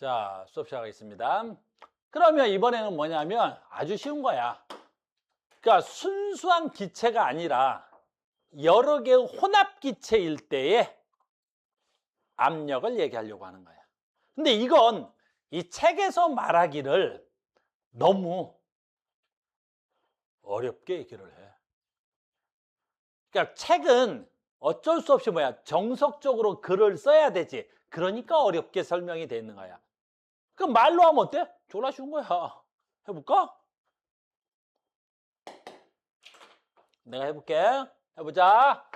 자, 수업 시작하겠습니다. 그러면 이번에는 뭐냐면 아주 쉬운 거야. 그러니까 순수한 기체가 아니라 여러 개의 혼합 기체일 때의 압력을 얘기하려고 하는 거야. 근데 이건 이 책에서 말하기를 너무 어렵게 얘기를 해. 그러니까 책은 어쩔 수 없이 뭐야? 정석적으로 글을 써야 되지. 그러니까 어렵게 설명이 돼 있는 거야. 그럼 말로 하면 어때? 졸라 쉬운 거야. 해볼까? 내가 해볼게. 해보자.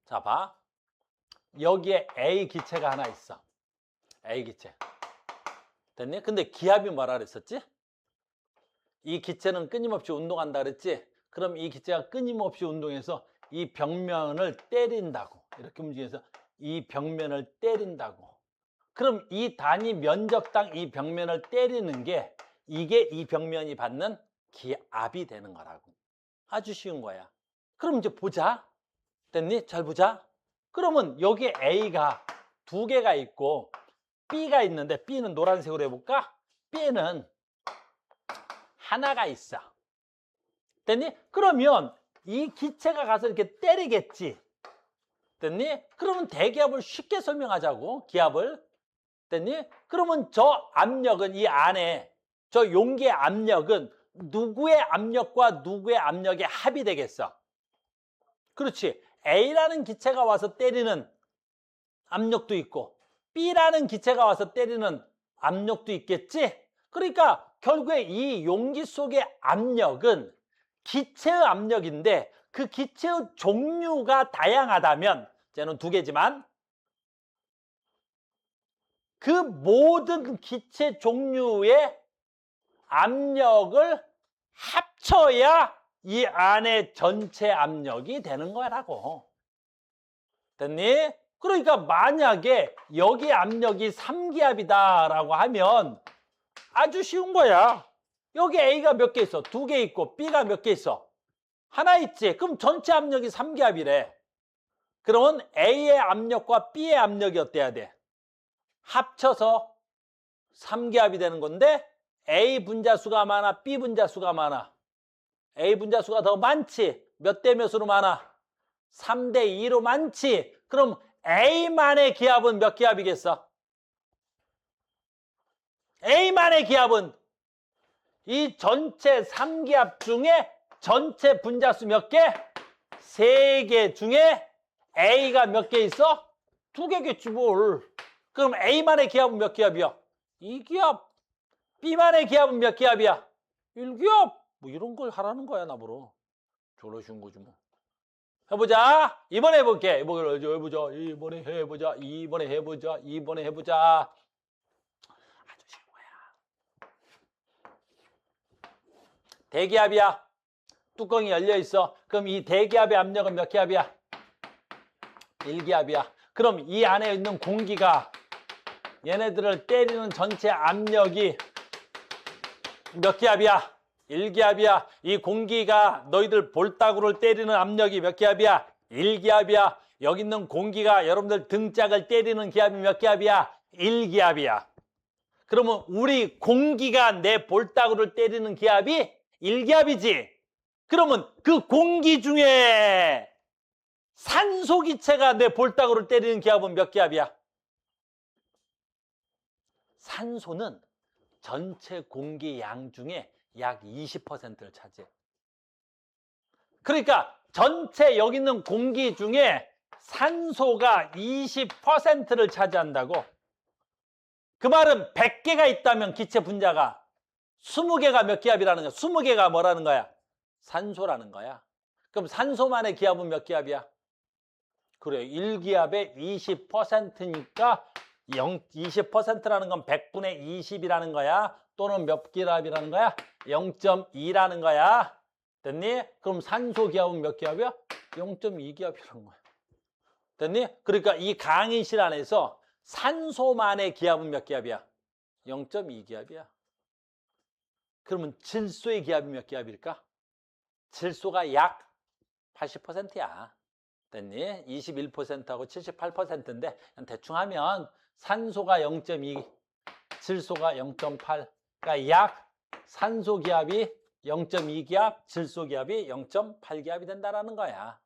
자, 봐. 여기에 A 기체가 하나 있어. A 기체. 됐니? 근데 기압이 뭐라 그랬었지? 이 기체는 끊임없이 운동한다 그랬지? 그럼 이 기체가 끊임없이 운동해서 이 벽면을 때린다고. 이렇게 움직여서 이 벽면을 때린다고. 그럼 이 단위 면적당 이 벽면을 때리는 게 이게 이 벽면이 받는 기압이 되는 거라고. 아주 쉬운 거야. 그럼 이제 보자. 됐니? 잘 보자. 그러면 여기 A가 두 개가 있고 B가 있는데 B는 노란색으로 해볼까? B는 하나가 있어. 됐니? 그러면 이 기체가 가서 이렇게 때리겠지. 됐니? 그러면 대기압을 쉽게 설명하자고. 기압을. 됐니? 그러면 저 압력은 이 안에 저 용기의 압력은 누구의 압력과 누구의 압력의 합이 되겠어? 그렇지. A라는 기체가 와서 때리는 압력도 있고 B라는 기체가 와서 때리는 압력도 있겠지? 그러니까 결국에 이 용기 속의 압력은 기체의 압력인데 그 기체의 종류가 다양하다면 쟤는 두 개지만 그 모든 기체 종류의 압력을 합쳐야 이 안에 전체 압력이 되는 거라고. 됐니? 그러니까 만약에 여기 압력이 3기압이다라고 하면 아주 쉬운 거야. 여기 A가 몇 개 있어? 두 개 있고 B가 몇 개 있어? 하나 있지. 그럼 전체 압력이 3기압이래. 그러면 A의 압력과 B의 압력이 어때야 돼? 합쳐서 3기압이 되는 건데 A 분자수가 많아? B 분자수가 많아? A 분자수가 더 많지? 몇 대 몇으로 많아? 3대 2로 많지? 그럼 A만의 기압은 몇 기압이겠어? A만의 기압은 이 전체 3기압 중에 전체 분자수 몇 개? 3개 중에 A가 몇 개 있어? 2개겠지 뭘. 그럼 A만의 기압은 몇 기압이야? 2기압. B만의 기압은 몇 기압이야? 1기압. 뭐 이런 걸 하라는 거야 나보러. 졸라 쉬운 거지 뭐. 해보자. 이번에 해볼게. 이번에 해보자. 이번에 해보자. 이번에 해보자. 이번에 해보자. 아주 쉬운 거야. 대기압이야. 뚜껑이 열려 있어. 그럼 이 대기압의 압력은 몇 기압이야? 1기압이야. 그럼 이 안에 있는 공기가 얘네들을 때리는 전체 압력이 몇 기압이야? 1기압이야. 이 공기가 너희들 볼따구를 때리는 압력이 몇 기압이야? 1기압이야. 여기 있는 공기가 여러분들 등짝을 때리는 기압이 몇 기압이야? 1기압이야. 그러면 우리 공기가 내 볼따구를 때리는 기압이 1기압이지. 그러면 그 공기 중에 산소 기체가 내 볼따구를 때리는 기압은 몇 기압이야? 산소는 전체 공기 양 중에 약 20%를 차지해. 그러니까 전체 여기 있는 공기 중에 산소가 20%를 차지한다고. 그 말은 100개가 있다면 기체 분자가 20개가 몇 기압이라는 거야? 20개가 뭐라는 거야? 산소라는 거야. 그럼 산소만의 기압은 몇 기압이야? 그래, 1기압의 20%니까 20%라는 건 100분의 20이라는 거야. 또는 몇 기압이라는 거야? 0.2라는 거야. 됐니? 그럼 산소 기압은 몇 기압이야? 0.2기압이라는 거야. 됐니? 그러니까 이 강의실 안에서 산소만의 기압은 몇 기압이야? 0.2기압이야. 그러면 질소의 기압이 몇 기압일까? 질소가 약 80%야. 됐니? 21%하고 78%인데 대충 하면 산소가 0.2, 질소가 0.8. 그러니까 약 산소 기압이 0.2기압, 질소 기압이 0.8기압이 된다라는 거야.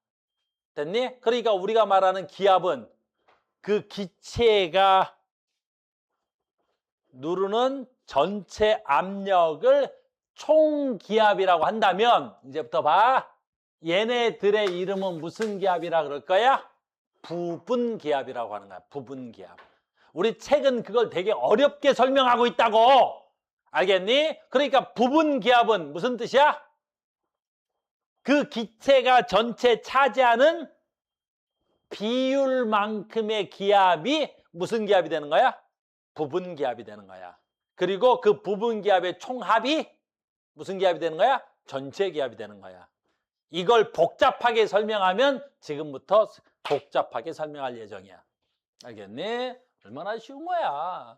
됐니? 그러니까 우리가 말하는 기압은 그 기체가 누르는 전체 압력을 총기압이라고 한다면 이제부터 봐. 얘네들의 이름은 무슨 기압이라 그럴 거야? 부분기압이라고 하는 거야. 부분기압. 우리 책은 그걸 되게 어렵게 설명하고 있다고. 알겠니? 그러니까 부분기압은 무슨 뜻이야? 그 기체가 전체 차지하는 비율만큼의 기압이 무슨 기압이 되는 거야? 부분기압이 되는 거야. 그리고 그 부분기압의 총합이 무슨 기압이 되는 거야? 전체 기압이 되는 거야. 이걸 복잡하게 설명하면 지금부터 복잡하게 설명할 예정이야. 알겠니? 얼마나 쉬운 거야.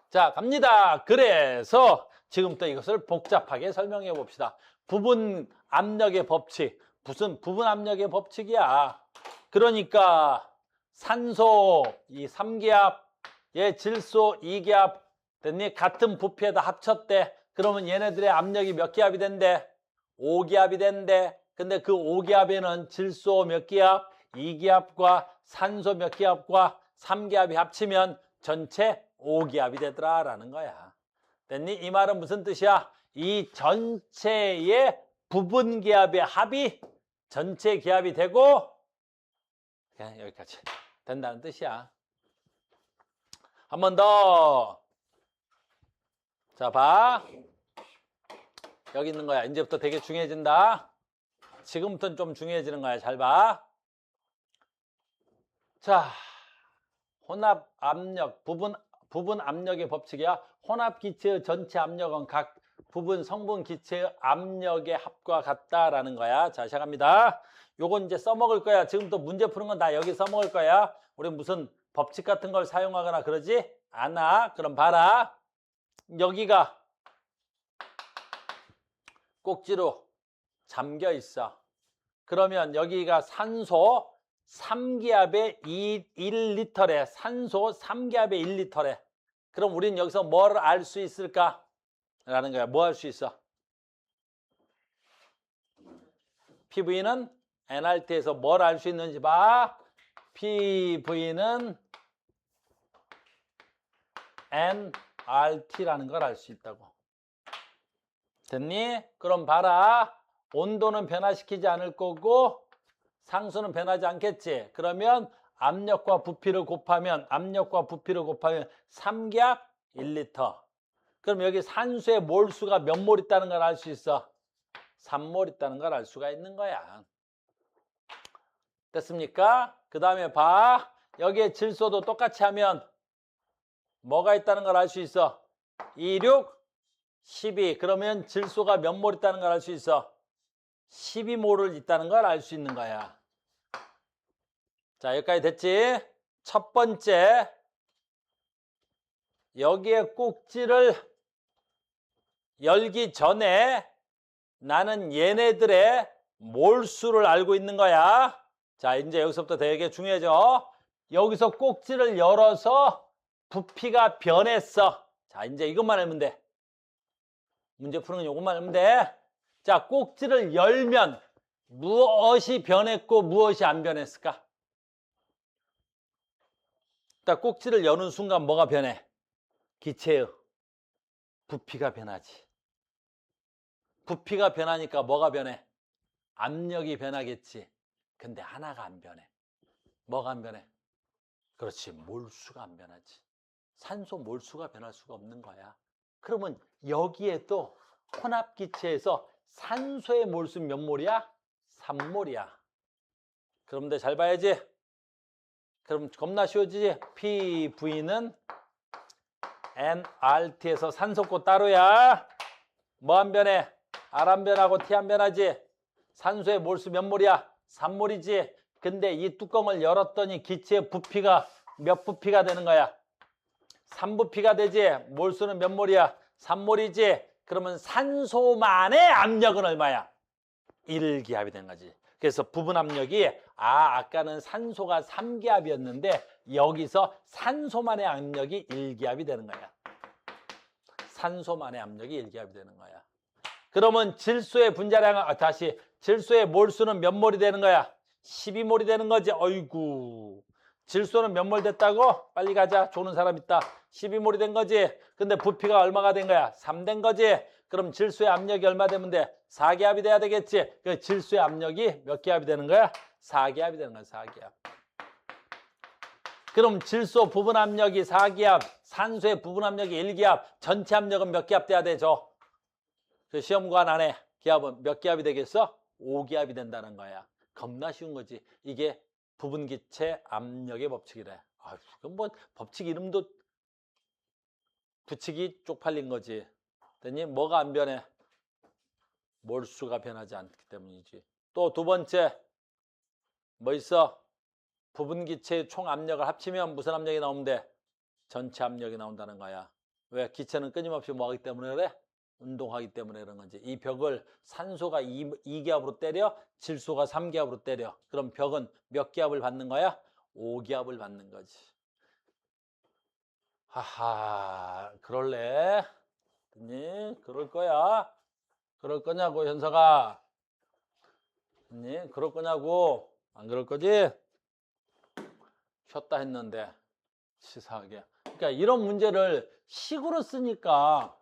자, 갑니다. 그래서 지금부터 이것을 복잡하게 설명해 봅시다. 부분 압력의 법칙. 무슨 부분 압력의 법칙이야. 그러니까 산소 이 3기압, 얘 질소 2기압 됐니? 같은 부피에다 합쳤대. 그러면 얘네들의 압력이 몇 기압이 된대? 5기압이 된대. 근데 그 5기압에는 질소 몇 기압, 2기압과 산소 몇 기압과 3기압이 합치면 전체 5기압이 되더라라는 거야. 됐니? 이 말은 무슨 뜻이야? 이 전체의 부분 기압의 합이 전체 기압이 되고 그냥 여기까지 된다는 뜻이야. 한 번 더. 자, 봐. 여기 있는 거야. 이제부터 되게 중요해진다. 지금부터는 좀 중요해지는 거야. 잘 봐. 자, 혼합 압력, 부분 압력의 법칙이야. 혼합 기체의 전체 압력은 각 부분 성분 기체의 압력의 합과 같다라는 거야. 자, 시작합니다. 요건 이제 써먹을 거야. 지금부터 문제 푸는 건 다 여기 써먹을 거야. 우리 무슨 법칙 같은 걸 사용하거나 그러지 않아. 그럼 봐라. 여기가 꼭지로 잠겨 있어. 그러면 여기가 산소 3기압에 1리터래. 산소 3기압에 1리터래. 그럼 우린 여기서 뭘 알 수 있을까? 라는 거야. 뭐 할 수 있어? PV는 nRT에서 뭘 알 수 있는지 봐. PV는 nRT라는 걸 알 수 있다고. 됐니? 그럼 봐라. 온도는 변화시키지 않을 거고 상수는 변하지 않겠지. 그러면 압력과 부피를 곱하면 3기압 1리터. 그럼 여기 산소의 몰수가 몇 몰 있다는 걸 알 수 있어? 3몰 있다는 걸 알 수가 있는 거야. 됐습니까? 그 다음에 봐. 여기에 질소도 똑같이 하면 뭐가 있다는 걸 알 수 있어? 2, 6, 12. 그러면 질소가 몇 몰 있다는 걸 알 수 있어? 12몰을 있다는 걸 알 수 있는 거야. 자, 여기까지 됐지? 첫 번째, 여기에 꼭지를 열기 전에 나는 얘네들의 몰수를 알고 있는 거야. 자, 이제 여기서부터 되게 중요해져. 여기서 꼭지를 열어서 부피가 변했어. 자, 이제 이것만 알면 돼. 문제 푸는 건 이것만 알면 돼. 자, 꼭지를 열면 무엇이 변했고 무엇이 안 변했을까? 자, 꼭지를 여는 순간 뭐가 변해? 기체의 부피가 변하지. 부피가 변하니까 뭐가 변해? 압력이 변하겠지. 근데 하나가 안 변해. 뭐가 안 변해? 그렇지, 몰수가 안 변하지. 산소 몰수가 변할 수가 없는 거야. 그러면 여기에 또 혼합기체에서 산소의 몰수 몇 몰이야? 3몰이야. 그런데 잘 봐야지. 그럼 겁나 쉬워지지? PV는 nRT에서 산소고 따로야. 뭐 안 변해? R 안 변하고 T 안 변하지? 산소의 몰수 몇 몰이야? 3몰이지. 근데 이 뚜껑을 열었더니 기체의 부피가 몇 부피가 되는 거야? 3부피가 되지. 몰수는 몇 몰이야? 3몰이지. 그러면 산소만의 압력은 얼마야? 1기압이 된 거지. 그래서 부분 압력이 아까는 산소가 3기압이었는데 여기서 산소만의 압력이 1기압이 되는 거야. 산소만의 압력이 1기압이 되는 거야. 그러면 질소의 분자량은 다시 질소의 몰수는 몇 몰이 되는 거야? 12몰이 되는 거지. 어이구. 질소는 몇 몰 됐다고? 빨리 가자. 조는 사람 있다. 12몰이 된 거지. 근데 부피가 얼마가 된 거야? 3 된 거지. 그럼 질소의 압력이 얼마 되면 돼? 4기압이 돼야 되겠지. 그 질소의 압력이 몇 기압이 되는 거야? 4기압이 되는 거야. 4기압. 그럼 질소 부분 압력이 4기압, 산소의 부분 압력이 1기압, 전체 압력은 몇 기압 돼야 되죠? 그 시험관 안에 기압은 몇 기압이 되겠어? 5기압이 된다는 거야. 겁나 쉬운 거지. 이게 부분기체 압력의 법칙이래. 그럼 뭐 법칙 이름도 붙이기 쪽팔린 거지. 됐니? 뭐가 안 변해? 몰수가 변하지 않기 때문이지. 또 두 번째 뭐 있어? 부분기체의 총 압력을 합치면 무슨 압력이 나오면 돼? 전체 압력이 나온다는 거야. 왜? 기체는 끊임없이 뭐 하기 때문에 그래? 운동하기 때문에 그런 거지. 이 벽을 산소가 2기압으로 때려, 질소가 3기압으로 때려. 그럼 벽은 몇 기압을 받는 거야? 5기압을 받는 거지. 하하, 그럴래? 네, 그럴 거야? 그럴 거냐고, 현석아? 네, 그럴 거냐고? 안 그럴 거지? 쉬었다 했는데 치사하게. 그러니까 이런 문제를 식으로 쓰니까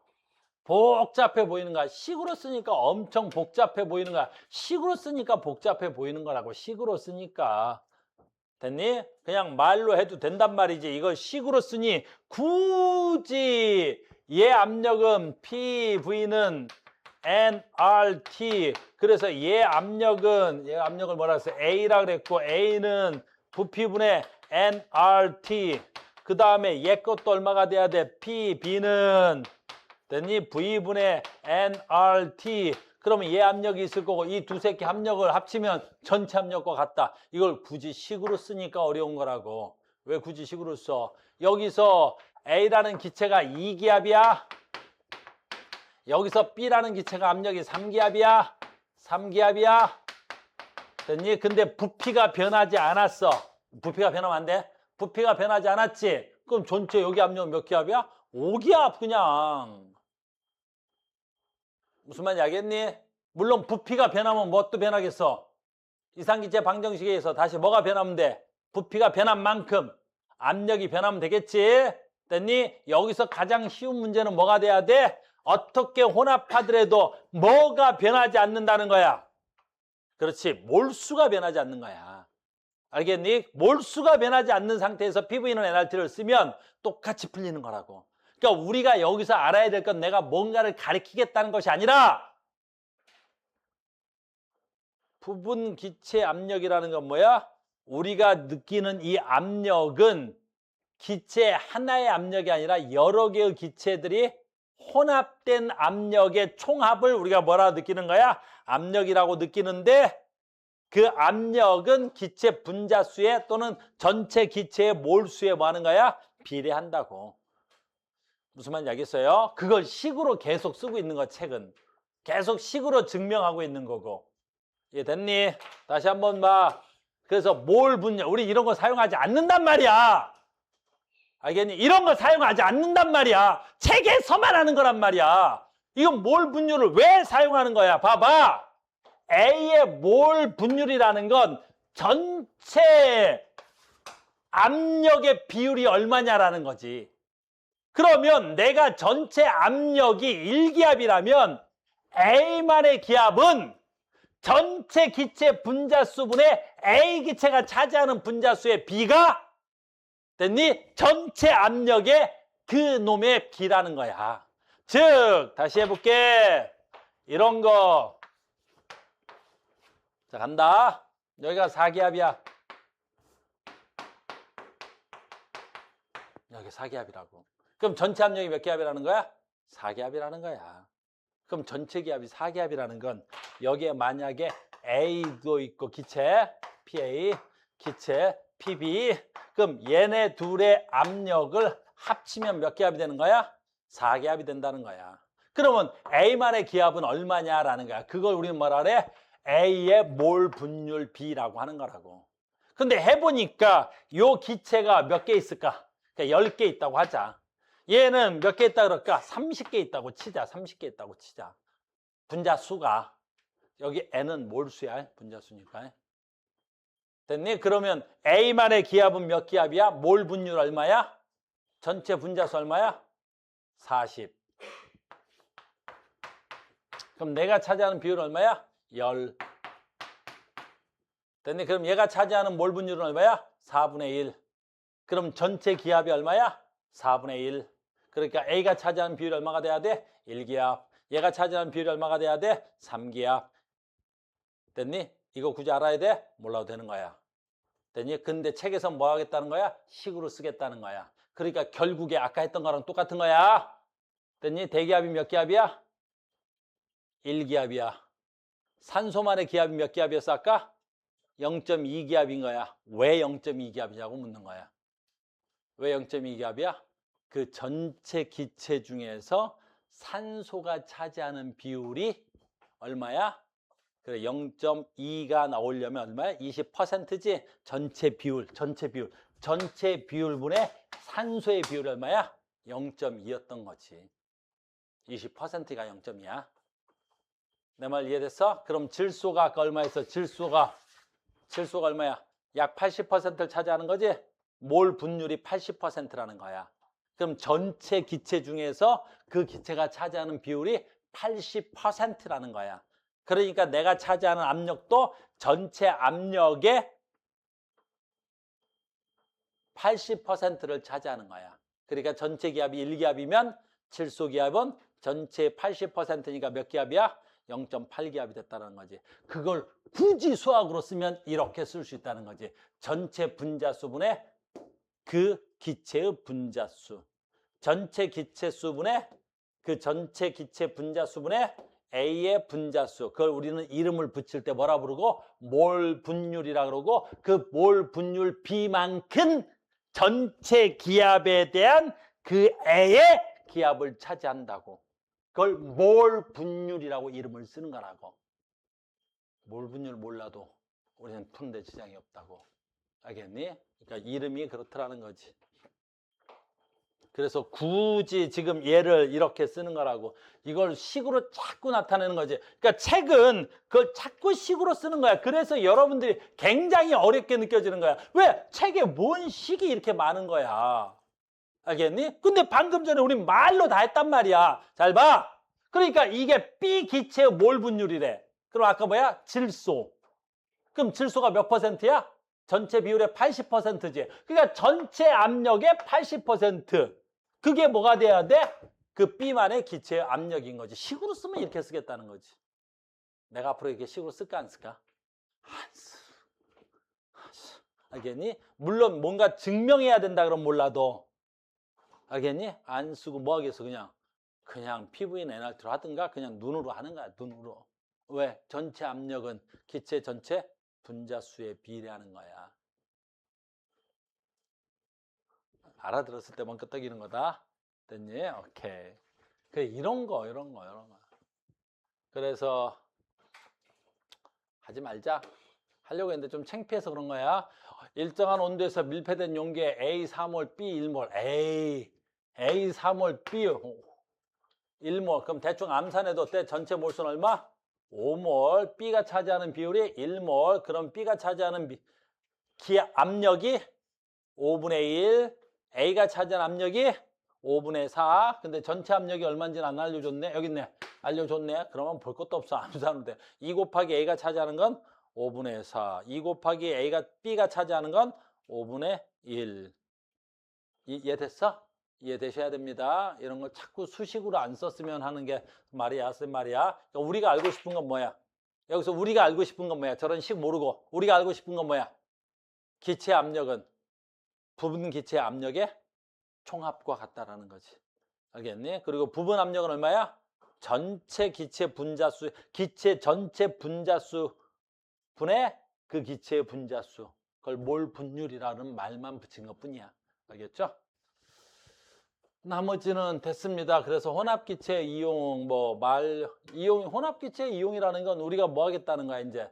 복잡해 보이는 거야. 식으로 쓰니까 엄청 복잡해 보이는 거야. 식으로 쓰니까 복잡해 보이는 거라고. 식으로 쓰니까. 됐니? 그냥 말로 해도 된단 말이지. 이걸 식으로 쓰니 굳이 얘 압력은 PV는 nRT. 그래서 얘 압력을 뭐라 했어? A라 그랬고 A는 부피분의 nRT. 그 다음에 얘 것도 얼마가 돼야 돼? PB는 됐니? V분의 nRT. 그러면 얘 압력이 있을 거고 이 두 새끼 압력을 합치면 전체 압력과 같다. 이걸 굳이 식으로 쓰니까 어려운 거라고. 왜 굳이 식으로 써? 여기서 A라는 기체가 2기압이야. 여기서 B라는 기체가 압력이 3기압이야. 3기압이야. 됐니? 근데 부피가 변하지 않았어. 부피가 변하면 안 돼? 부피가 변하지 않았지? 그럼 전체 여기 압력은 몇 기압이야? 5기압 그냥. 무슨 말인지 알겠니? 물론 부피가 변하면 뭣도 변하겠어? 이상기체 방정식에 의해서 다시 뭐가 변하면 돼? 부피가 변한 만큼 압력이 변하면 되겠지? 됐니? 여기서 가장 쉬운 문제는 뭐가 돼야 돼? 어떻게 혼합하더라도 뭐가 변하지 않는다는 거야. 그렇지. 몰수가 변하지 않는 거야. 알겠니? 몰수가 변하지 않는 상태에서 PV는 nRT를 쓰면 똑같이 풀리는 거라고. 그러니까 우리가 여기서 알아야 될 건 내가 뭔가를 가리키겠다는 것이 아니라 부분 기체 압력이라는 건 뭐야? 우리가 느끼는 이 압력은 기체 하나의 압력이 아니라 여러 개의 기체들이 혼합된 압력의 총합을 우리가 뭐라 느끼는 거야? 압력이라고 느끼는데 그 압력은 기체 분자수에 또는 전체 기체의 몰수에 뭐 하는 거야? 비례한다고. 무슨 말인지 알겠어요? 그걸 식으로 계속 쓰고 있는 거 책은. 계속 식으로 증명하고 있는 거고. 이해됐니? 다시 한번 봐. 그래서 몰 분열. 우리 이런 거 사용하지 않는단 말이야. 알겠니? 이런 거 사용하지 않는단 말이야. 책에서만 하는 거란 말이야. 이건 몰 분율을 왜 사용하는 거야? 봐봐. A의 몰 분율이라는 건 전체 압력의 비율이 얼마냐라는 거지. 그러면 내가 전체 압력이 1기압이라면 A만의 기압은 전체 기체 분자수분의 A 기체가 차지하는 분자수의 B가 됐니? 전체 압력의 그 놈의 B라는 거야. 즉 다시 해볼게. 이런 거. 자 간다. 여기가 4기압이야. 여기 4기압이라고. 그럼 전체 압력이 몇 기압이라는 거야? 4기압이라는 거야. 그럼 전체 기압이 4기압이라는 건 여기에 만약에 A도 있고 기체 PA, 기체 PB. 그럼 얘네 둘의 압력을 합치면 몇 기압이 되는 거야? 4기압이 된다는 거야. 그러면 A만의 기압은 얼마냐라는 거야. 그걸 우리는 뭐라 그래? A의 몰 분율 B라고 하는 거라고. 근데 해보니까 요 기체가 몇 개 있을까? 그러니까 10개 있다고 하자. 얘는 몇 개 있다 그럴까? 30개 있다고 치자. 30개 있다고 치자. 분자수가. 여기 N은 몰수야. 분자수니까. 됐니? 그러면 A만의 기압은 몇 기압이야? 몰 분율 얼마야? 전체 분자수 얼마야? 40. 그럼 내가 차지하는 비율은 얼마야? 10. 됐니? 그럼 얘가 차지하는 몰 분율은 얼마야? 4분의 1. 그럼 전체 기압이 얼마야? 4분의 1. 그러니까 A가 차지하는 비율이 얼마가 돼야 돼? 1기압. 얘가 차지하는 비율이 얼마가 돼야 돼? 3기압. 됐니? 이거 굳이 알아야 돼? 몰라도 되는 거야. 됐니? 근데 책에서 뭐 하겠다는 거야? 식으로 쓰겠다는 거야. 그러니까 결국에 아까 했던 거랑 똑같은 거야. 됐니? 대기압이 몇 기압이야? 1기압이야. 산소만의 기압이 몇 기압이었어 아까? 0.2기압인 거야. 왜 0.2기압이냐고 묻는 거야. 왜 0.2기압이야? 그 전체 기체 중에서 산소가 차지하는 비율이 얼마야? 그래 0.2가 나오려면 얼마야? 20%지? 전체 비율분의 산소의 비율이 얼마야? 0.2였던 거지. 20%가 0.2야. 내 말 이해됐어? 그럼 질소가 아까 얼마였어? 질소가 얼마야? 약 80%를 차지하는 거지? 몰 분율이 80%라는 거야. 그럼 전체 기체 중에서 그 기체가 차지하는 비율이 80%라는 거야. 그러니까 내가 차지하는 압력도 전체 압력의 80%를 차지하는 거야. 그러니까 전체 기압이 1기압이면 질소 기압은 전체 80%니까 몇 기압이야? 0.8기압이 됐다는 거지. 그걸 굳이 수학으로 쓰면 이렇게 쓸 수 있다는 거지. 전체 분자수분의 그 기체의 분자수. 전체 기체 수분의 그 전체 기체 분자수분의 A의 분자수. 그걸 우리는 이름을 붙일 때 뭐라 부르고? 몰 분율이라 그러고 그 몰 분율 B만큼 전체 기압에 대한 그 A의 기압을 차지한다고. 그걸 몰 분율이라고 이름을 쓰는 거라고. 몰 분율 몰라도 우리는 푸는데 지장이 없다고. 알겠니? 그러니까 이름이 그렇더라는 거지. 그래서 굳이 지금 얘를 이렇게 쓰는 거라고. 이걸 식으로 자꾸 나타내는 거지. 그러니까 책은 그걸 자꾸 식으로 쓰는 거야. 그래서 여러분들이 굉장히 어렵게 느껴지는 거야. 왜? 책에 뭔 식이 이렇게 많은 거야. 알겠니? 근데 방금 전에 우리 말로 다 했단 말이야. 잘 봐. 그러니까 이게 B 기체의 몰 분율이래. 그럼 아까 뭐야? 질소. 그럼 질소가 몇 퍼센트야? 전체 비율의 80%지. 그러니까 전체 압력의 80%. 그게 뭐가 돼야 돼? 그 B만의 기체의 압력인 거지. 식으로 쓰면 이렇게 쓰겠다는 거지. 내가 앞으로 이렇게 식으로 쓸까 안 쓸까? 안 쓰. 알겠니? 물론 뭔가 증명해야 된다 그러면 몰라도. 알겠니? 안 쓰고 뭐 하겠어 그냥 PVN NR2로 하든가 그냥 눈으로 하는 거야. 눈으로. 왜? 전체 압력은 기체 전체 분자수에 비례하는 거야. 알아들었을 때만 끄떡이는 거다. 됐니? 오케이. 그래, 이런 거. 그래서 하지 말자. 하려고 했는데 좀 창피해서 그런 거야. 일정한 온도에서 밀폐된 용기에 A 3몰, B 1몰. A 3몰, B 1몰. 그럼 대충 암산해도 때 전체 몰수는 얼마? 5몰. B가 차지하는 비율이 1몰. 그럼 B가 차지하는 압력이 5분의 1. A가 차지한 압력이 5분의 4. 근데 전체 압력이 얼마인지는 안 알려줬네. 여기 있네. 알려줬네. 그러면 볼 것도 없어. 암산하면 돼. 2 곱하기 A가 차지하는 건 5분의 4. 2 곱하기 B가 차지하는 건 5분의 1. 이해됐어? 이해되셔야 됩니다. 이런 걸 자꾸 수식으로 안 썼으면 하는 게 말이야. 그러니까 우리가 알고 싶은 건 뭐야? 여기서 우리가 알고 싶은 건 뭐야? 저런 식 모르고 우리가 알고 싶은 건 뭐야? 기체 압력은 부분 기체 압력의 총합과 같다라는 거지. 알겠니? 그리고 부분 압력은 얼마야? 전체 기체 분자수, 기체 전체 분자수 분의 그 기체의 분자수. 그걸 몰 분율이라는 말만 붙인 것 뿐이야. 알겠죠? 나머지는 됐습니다. 그래서 혼합기체 이용, 혼합기체 이용이라는 건 우리가 뭐 하겠다는 거야, 이제.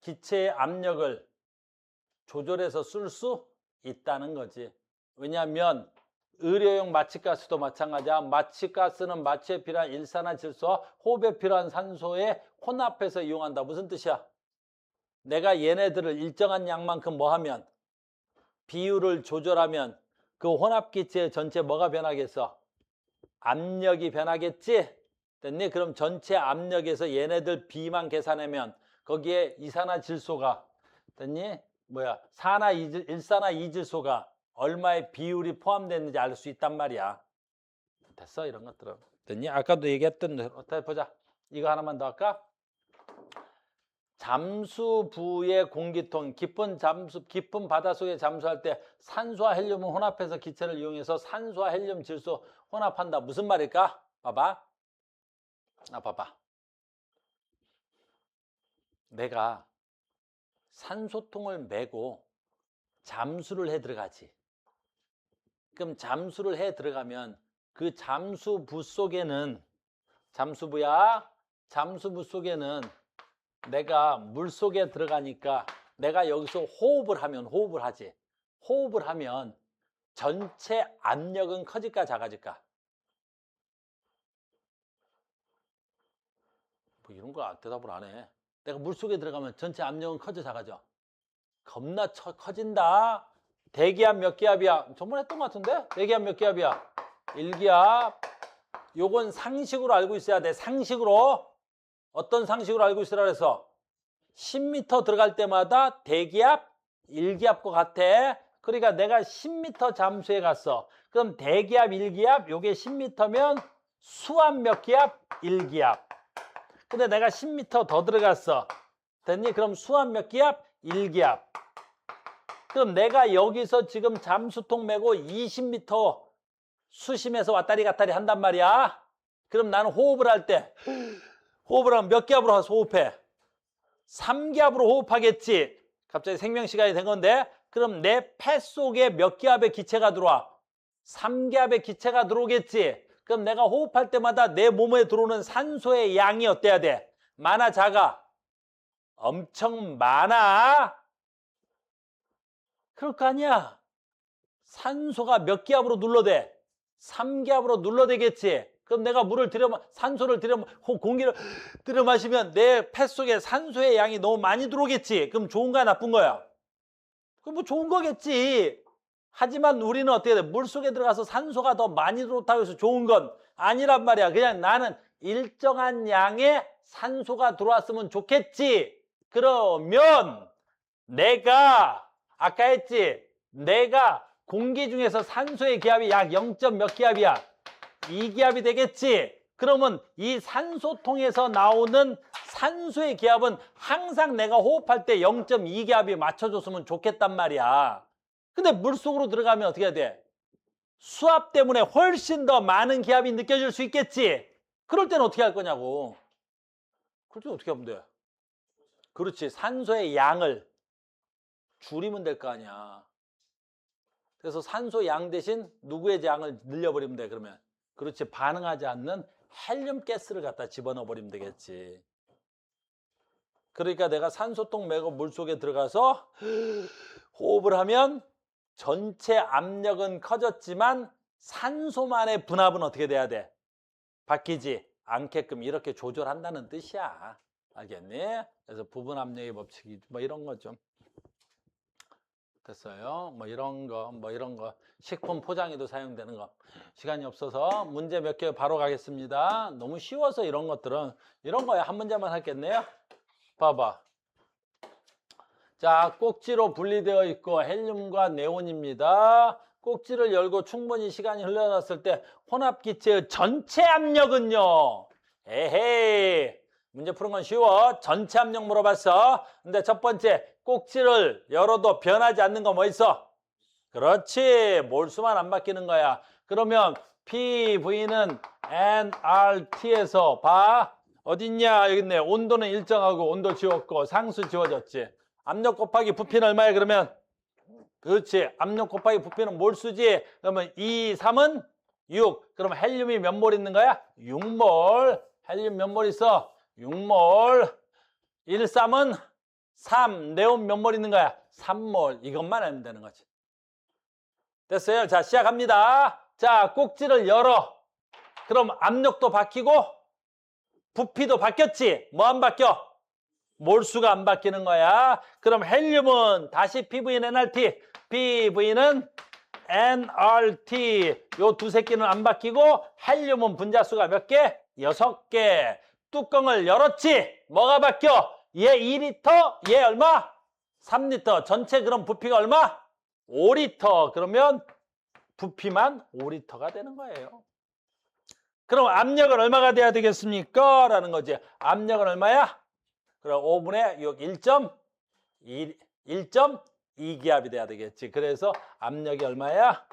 기체의 압력을 조절해서 쓸 수 있다는 거지. 왜냐하면 의료용 마취가스도 마찬가지야. 마취가스는 마취에 필요한 일산화질소와 호흡에 필요한 산소에 혼합해서 이용한다. 무슨 뜻이야? 내가 얘네들을 일정한 양만큼 뭐 하면, 비율을 조절하면 그 혼합기체 전체 뭐가 변하겠어? 압력이 변하겠지? 됐니? 그럼 전체 압력에서 얘네들 비만 계산하면 거기에 이산화질소가, 됐니? 일산화이질소가 얼마의 비율이 포함됐는지 알 수 있단 말이야. 됐어? 이런 것들은. 됐니? 아까도 얘기했던 대로. 보자. 이거 하나만 더 할까? 잠수부의 공기통, 깊은 바닷속에 잠수할 때 산소와 헬륨을 혼합해서 기체를 이용해서 산소와 헬륨 질소 혼합한다. 무슨 말일까? 봐봐. 봐봐. 내가 산소통을 메고 잠수를 해 들어가지. 그럼 잠수를 해 들어가면 그 잠수부 속에는, 잠수부 속에는 내가 물속에 들어가니까 내가 여기서 호흡을 하면 전체 압력은 커질까 작아질까? 뭐 이런 거 대답을 안 해. 내가 물속에 들어가면 전체 압력은 커져 작아져? 겁나 커진다. 대기압 몇 기압이야? 저번에 했던 것 같은데? 대기압 몇 기압이야? 1기압. 요건 상식으로 알고 있어야 돼. 상식으로. 어떤 상식으로 알고 있으라 그래서 10m 들어갈 때마다 대기압 1기압과 같아. 그러니까 내가 10m 잠수해 갔어. 그럼 대기압 1기압, 요게 10m면 수압 몇 기압? 1기압. 근데 내가 10m 더 들어갔어. 됐니? 그럼 수압 몇 기압? 1기압. 그럼 내가 여기서 지금 잠수통 메고 20m 수심에서 왔다리 갔다리 한단 말이야. 그럼 나는 호흡을 할 때, 호흡을 하면 몇 기압으로 가서 호흡해? 3기압으로 호흡하겠지. 갑자기 생명시간이 된 건데, 그럼 내 폐 속에 몇 기압의 기체가 들어와? 3기압의 기체가 들어오겠지. 그럼 내가 호흡할 때마다 내 몸에 들어오는 산소의 양이 어때야 돼? 많아, 작아? 엄청 많아. 그럴 거 아니야. 산소가 몇 기압으로 눌러대? 3기압으로 눌러대겠지. 그럼 내가 산소를 공기를 들여 마시면 내 폐 속에 산소의 양이 너무 많이 들어오겠지. 그럼 좋은 거야, 나쁜 거야? 그럼 뭐 좋은 거겠지. 하지만 우리는 어떻게 돼? 물속에 들어가서 산소가 더 많이 들어온다고 해서 좋은 건 아니란 말이야. 그냥 나는 일정한 양의 산소가 들어왔으면 좋겠지. 그러면 내가 아까 했지. 내가 공기 중에서 산소의 기압이 약 0. 몇 기압이야? 2기압이 되겠지. 그러면 이 산소통에서 나오는 산소의 기압은 항상 내가 호흡할 때 0.2기압이 맞춰줬으면 좋겠단 말이야. 근데 물속으로 들어가면 어떻게 해야 돼? 수압 때문에 훨씬 더 많은 기압이 느껴질 수 있겠지. 그럴 때는 어떻게 할 거냐고. 그럴 때는 어떻게 하면 돼? 그렇지. 산소의 양을 줄이면 될 거 아니야. 그래서 산소 양 대신 누구의 양을 늘려버리면 돼, 그러면. 그렇지. 반응하지 않는 헬륨 가스를 갖다 집어넣어 버리면 되겠지. 그러니까 내가 산소통 메고 물속에 들어가서 호흡을 하면 전체 압력은 커졌지만 산소만의 분압은 어떻게 돼야 돼? 바뀌지 않게끔 이렇게 조절한다는 뜻이야. 알겠니? 그래서 부분 압력의 법칙이 뭐 이런 거 좀 됐어요. 뭐 이런 거 식품 포장에도 사용되는 거. 시간이 없어서 문제 몇 개 바로 가겠습니다. 너무 쉬워서 이런 것들은 이런 거에 한 문제만 하겠네요. 봐봐. 자, 꼭지로 분리되어 있고 헬륨과 네온입니다. 꼭지를 열고 충분히 시간이 흘러났을 때 혼합기체의 전체 압력은요. 에헤이. 문제 푸는 건 쉬워. 전체 압력 물어봤어. 근데 첫 번째 꼭지를 열어도 변하지 않는 거 뭐 있어? 그렇지. 몰수만 안 바뀌는 거야. 그러면 PV는 nRT에서 봐. 어딨냐? 여기 있네. 온도는 일정하고 온도 지웠고 상수 지워졌지. 압력 곱하기 부피는 얼마야 그러면? 그렇지. 압력 곱하기 부피는 몰수지. 그러면 2, 3은 6. 그럼 헬륨이 몇 몰 있는 거야? 6몰. 헬륨 몇 몰 있어? 6몰. 1, 3은 3. 네온 몇 몰 있는 거야? 3몰. 이것만 알면 되는 거지. 됐어요? 자, 시작합니다. 자, 꼭지를 열어. 그럼 압력도 바뀌고 부피도 바뀌었지? 뭐 안 바뀌어? 몰수가 안 바뀌는 거야. 그럼 헬륨은 다시 PV는 NRT, PV는 NRT. 요 두 새끼는 안 바뀌고 헬륨은 분자수가 몇 개? 6개. 뚜껑을 열었지? 뭐가 바뀌어? 얘 2리터, 얘 얼마? 3리터. 전체 그럼 부피가 얼마? 5리터. 그러면 부피만 5리터가 되는 거예요. 그럼 압력은 얼마가 돼야 되겠습니까? 라는 거지. 압력은 얼마야? 그럼 5분의 6, 1.2기압이 돼야 되겠지. 그래서 압력이 얼마야?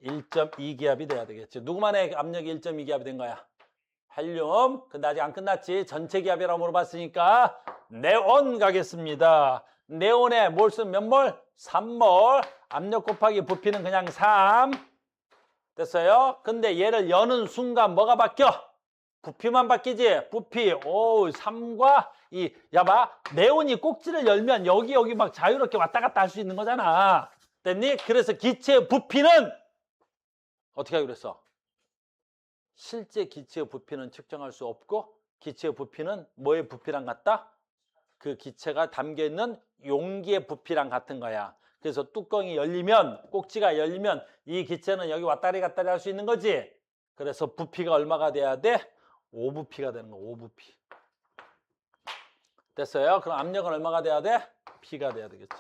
1.2기압이 돼야 되겠지. 누구만의 압력이 1.2기압이 된 거야? 헬륨. 근데 아직 안 끝났지. 전체 기압이라고 물어봤으니까 네온 가겠습니다. 네온의 몰수는 몇 몰? 3몰. 압력 곱하기 부피는 그냥 3. 됐어요? 근데 얘를 여는 순간 뭐가 바뀌어? 부피만 바뀌지? 부피, 3과 2. 야, 봐. 네온이 꼭지를 열면 여기 막 자유롭게 왔다 갔다 할 수 있는 거잖아. 됐니? 그래서 기체의 부피는 어떻게 하기로 했어? 실제 기체의 부피는 측정할 수 없고 기체의 부피는 뭐의 부피랑 같다? 그 기체가 담겨있는 용기의 부피랑 같은 거야. 그래서 뚜껑이 열리면, 꼭지가 열리면 이 기체는 여기 왔다리 갔다리 할 수 있는 거지. 그래서 부피가 얼마가 돼야 돼? 5부피가 되는 거, 5부피. 됐어요? 그럼 압력은 얼마가 돼야 돼? P가 돼야 되겠지.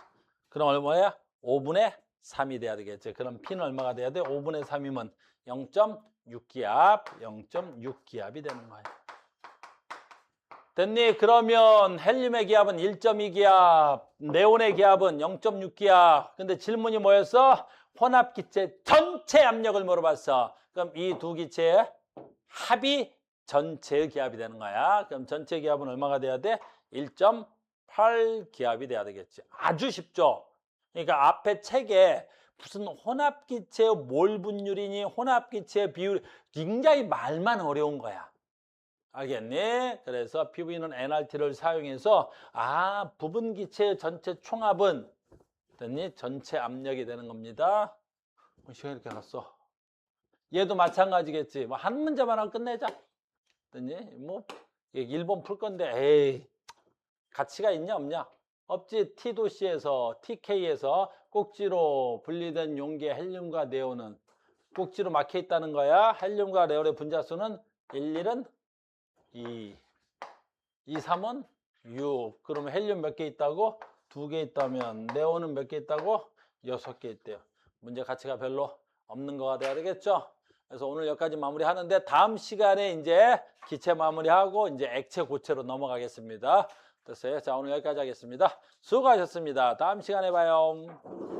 그럼 얼마야? 5분의 3이 돼야 되겠지. 그럼 P는 얼마가 돼야 돼? 5분의 3이면 0.6기압, 0.6기압이 되는 거야. 됐니? 그러면 헬륨의 기압은 1.2기압, 네온의 기압은 0.6기압. 근데 질문이 뭐였어? 혼합기체 전체 압력을 물어봤어. 그럼 이 두 기체의 합이 전체 기압이 되는 거야. 그럼 전체 기압은 얼마가 돼야 돼? 1.8기압이 돼야 되겠지. 아주 쉽죠? 그러니까 앞에 책에 무슨 혼합기체의 몰 분율이니 혼합기체의 비율, 굉장히 말만 어려운 거야. 알겠니? 그래서 PV는 NRT를 사용해서 부분기체의 전체 총합은 됐니? 전체 압력이 되는 겁니다. 시간이 이렇게 갔어. 얘도 마찬가지겠지. 뭐 한 문제만 하고 끝내자. 됐니? 뭐 일본 풀 건데 에이 가치가 있냐 없냐? 없지. T도시에서 TK에서 꼭지로 분리된 용기의 헬륨과 네온은 꼭지로 막혀 있다는 거야. 헬륨과 네온의 분자수는 1은 2, 3은 6. 그러면 헬륨 몇 개 있다고? 2개 있다면 네온은 몇 개 있다고? 6개 있대요. 문제 가치가 별로 없는 거가 돼야 되겠죠? 그래서 오늘 여기까지 마무리하는데 다음 시간에 이제 기체 마무리하고 이제 액체 고체로 넘어가겠습니다. 됐어요? 자, 오늘 여기까지 하겠습니다. 수고하셨습니다. 다음 시간에 봐요.